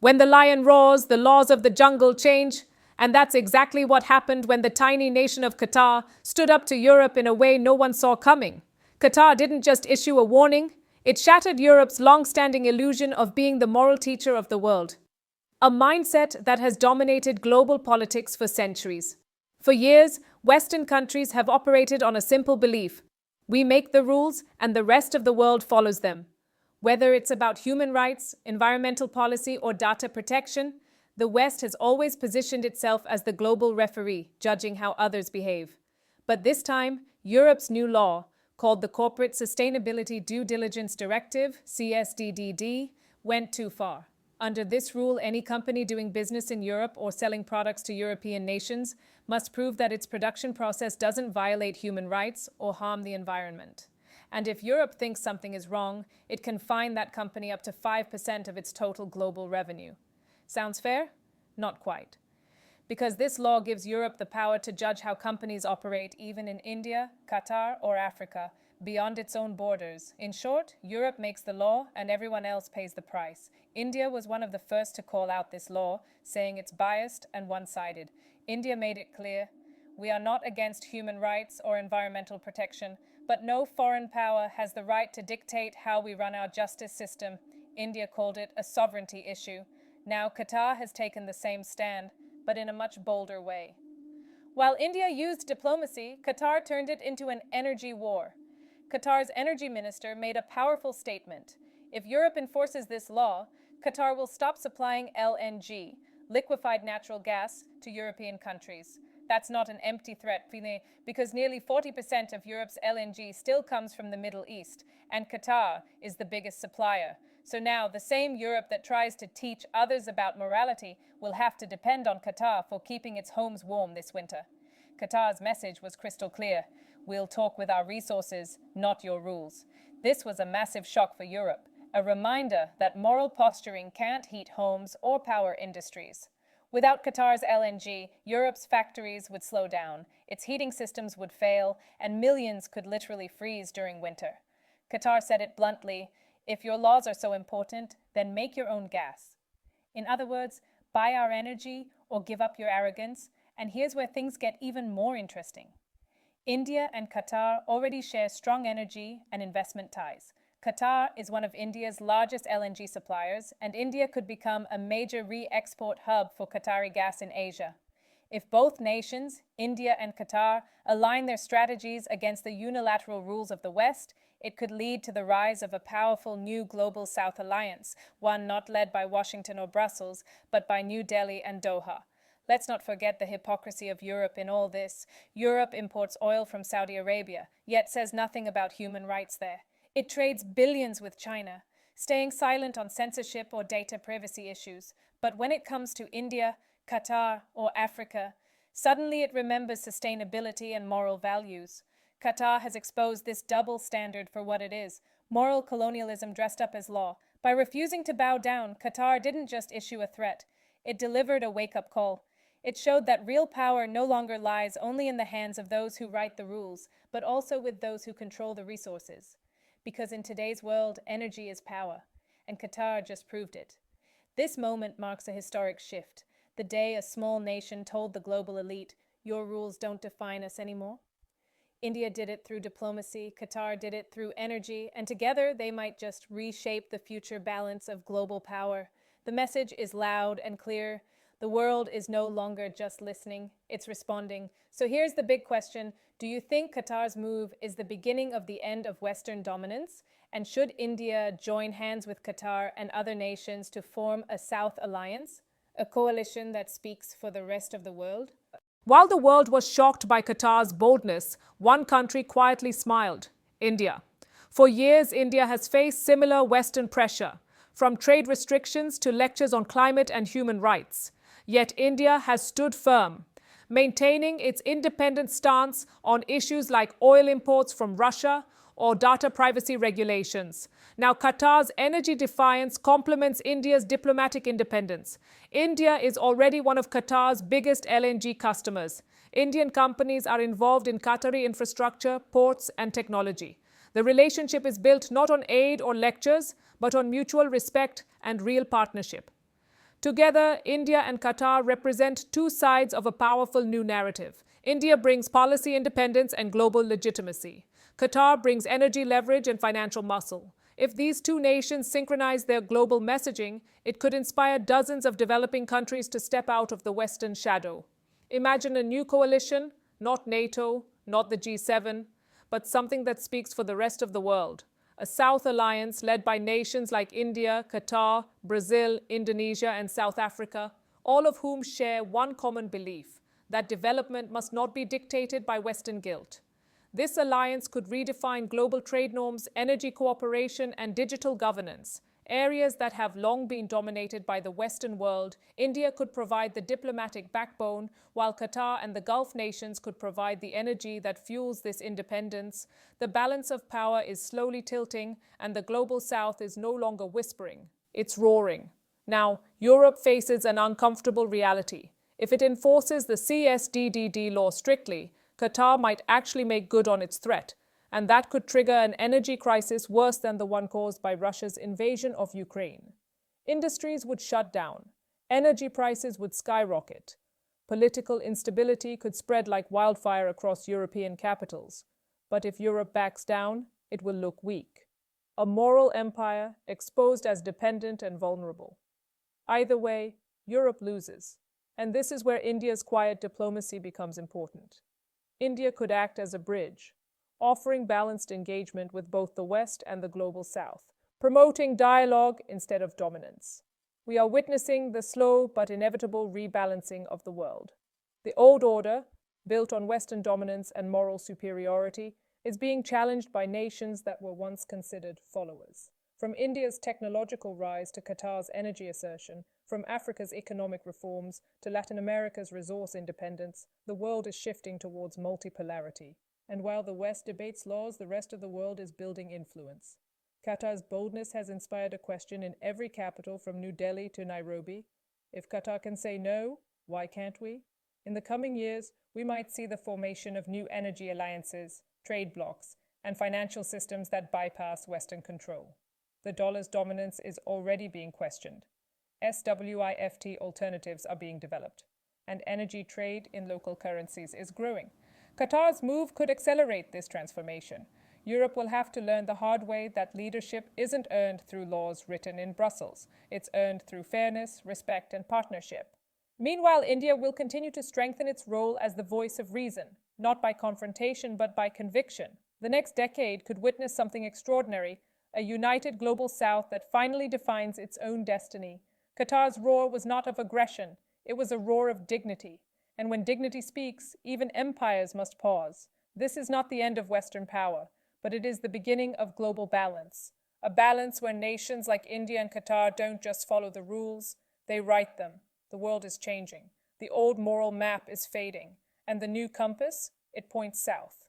When the lion roars, the laws of the jungle change, and that's exactly what happened when the tiny nation of Qatar stood up to Europe in a way no one saw coming. Qatar didn't just issue a warning, it shattered Europe's long-standing illusion of being the moral teacher of the world. A mindset that has dominated global politics for centuries. For years, Western countries have operated on a simple belief: we make the rules and the rest of the world follows them. Whether it's about human rights, environmental policy, or data protection, the West has always positioned itself as the global referee, judging how others behave. But this time, Europe's new law, called the Corporate Sustainability Due Diligence Directive, CSDDD, went too far. Under this rule, any company doing business in Europe or selling products to European nations must prove that its production process doesn't violate human rights or harm the environment. And if Europe thinks something is wrong, it can fine that company up to 5% of its total global revenue. Sounds fair? Not quite. Because this law gives Europe the power to judge how companies operate even in India, Qatar, or Africa, beyond its own borders. In short, Europe makes the law and everyone else pays the price. India was one of the first to call out this law, saying it's biased and one-sided. India made it clear, we are not against human rights or environmental protection, but no foreign power has the right to dictate how we run our justice system. India called it a sovereignty issue. Now Qatar has taken the same stand, but in a much bolder way. While India used diplomacy, Qatar turned it into an energy war. Qatar's energy minister made a powerful statement. If Europe enforces this law, Qatar will stop supplying LNG, liquefied natural gas, to European countries. That's not an empty threat, because nearly 40% of Europe's LNG still comes from the Middle East, and Qatar is the biggest supplier. So now, the same Europe that tries to teach others about morality will have to depend on Qatar for keeping its homes warm this winter. Qatar's message was crystal clear. We'll talk with our resources, not your rules. This was a massive shock for Europe, a reminder that moral posturing can't heat homes or power industries. Without Qatar's LNG, Europe's factories would slow down, its heating systems would fail, and millions could literally freeze during winter. Qatar said it bluntly, if your laws are so important, then make your own gas. In other words, buy our energy or give up your arrogance, and here's where things get even more interesting. India and Qatar already share strong energy and investment ties. Qatar is one of India's largest LNG suppliers, and India could become a major re-export hub for Qatari gas in Asia. If both nations, India and Qatar, align their strategies against the unilateral rules of the West, it could lead to the rise of a powerful new global South alliance, one not led by Washington or Brussels, but by New Delhi and Doha. Let's not forget the hypocrisy of Europe in all this. Europe imports oil from Saudi Arabia, yet says nothing about human rights there. It trades billions with China, staying silent on censorship or data privacy issues. But when it comes to India, Qatar, or Africa, suddenly it remembers sustainability and moral values. Qatar has exposed this double standard for what it is, moral colonialism dressed up as law. By refusing to bow down, Qatar didn't just issue a threat, it delivered a wake-up call. It showed that real power no longer lies only in the hands of those who write the rules, but also with those who control the resources. Because in today's world, energy is power, and Qatar just proved it. This moment marks a historic shift, the day a small nation told the global elite, your rules don't define us anymore. India did it through diplomacy, Qatar did it through energy, and together they might just reshape the future balance of global power. The message is loud and clear. The world is no longer just listening, it's responding. So here's the big question. Do you think Qatar's move is the beginning of the end of Western dominance? And should India join hands with Qatar and other nations to form a South alliance? A coalition that speaks for the rest of the world? While the world was shocked by Qatar's boldness, one country quietly smiled: India. For years, India has faced similar Western pressure, from trade restrictions to lectures on climate and human rights. Yet India has stood firm, maintaining its independent stance on issues like oil imports from Russia or data privacy regulations. Now, Qatar's energy defiance complements India's diplomatic independence. India is already one of Qatar's biggest LNG customers. Indian companies are involved in Qatari infrastructure, ports, and technology. The relationship is built not on aid or lectures, but on mutual respect and real partnership. Together, India and Qatar represent two sides of a powerful new narrative. India brings policy independence and global legitimacy. Qatar brings energy leverage and financial muscle. If these two nations synchronize their global messaging, it could inspire dozens of developing countries to step out of the Western shadow. Imagine a new coalition, not NATO, not the G7, but something that speaks for the rest of the world. A South alliance led by nations like India, Qatar, Brazil, Indonesia, and South Africa, all of whom share one common belief: that development must not be dictated by Western guilt. This alliance could redefine global trade norms, energy cooperation, and digital governance, areas that have long been dominated by the Western world. India could provide the diplomatic backbone, while Qatar and the Gulf nations could provide the energy that fuels this independence. The balance of power is slowly tilting, and the global South is no longer whispering. It's roaring. Now, Europe faces an uncomfortable reality. If it enforces the CSDDD law strictly, Qatar might actually make good on its threat, and that could trigger an energy crisis worse than the one caused by Russia's invasion of Ukraine. Industries would shut down. Energy prices would skyrocket. Political instability could spread like wildfire across European capitals. But if Europe backs down, it will look weak. A moral empire exposed as dependent and vulnerable. Either way, Europe loses. And this is where India's quiet diplomacy becomes important. India could act as a bridge, offering balanced engagement with both the West and the global South, promoting dialogue instead of dominance. We are witnessing the slow but inevitable rebalancing of the world. The old order, built on Western dominance and moral superiority, is being challenged by nations that were once considered followers. From India's technological rise to Qatar's energy assertion, from Africa's economic reforms to Latin America's resource independence, the world is shifting towards multipolarity. And while the West debates laws, the rest of the world is building influence. Qatar's boldness has inspired a question in every capital from New Delhi to Nairobi. If Qatar can say no, why can't we? In the coming years, we might see the formation of new energy alliances, trade blocs, and financial systems that bypass Western control. The dollar's dominance is already being questioned. SWIFT alternatives are being developed, and energy trade in local currencies is growing. Qatar's move could accelerate this transformation. Europe will have to learn the hard way that leadership isn't earned through laws written in Brussels. It's earned through fairness, respect, and partnership. Meanwhile, India will continue to strengthen its role as the voice of reason, not by confrontation but by conviction. The next decade could witness something extraordinary, a united global South that finally defines its own destiny. Qatar's roar was not of aggression, it was a roar of dignity. And when dignity speaks, even empires must pause. This is not the end of Western power, but it is the beginning of global balance. A balance where nations like India and Qatar don't just follow the rules, they write them. The world is changing. The old moral map is fading. And the new compass, it points south.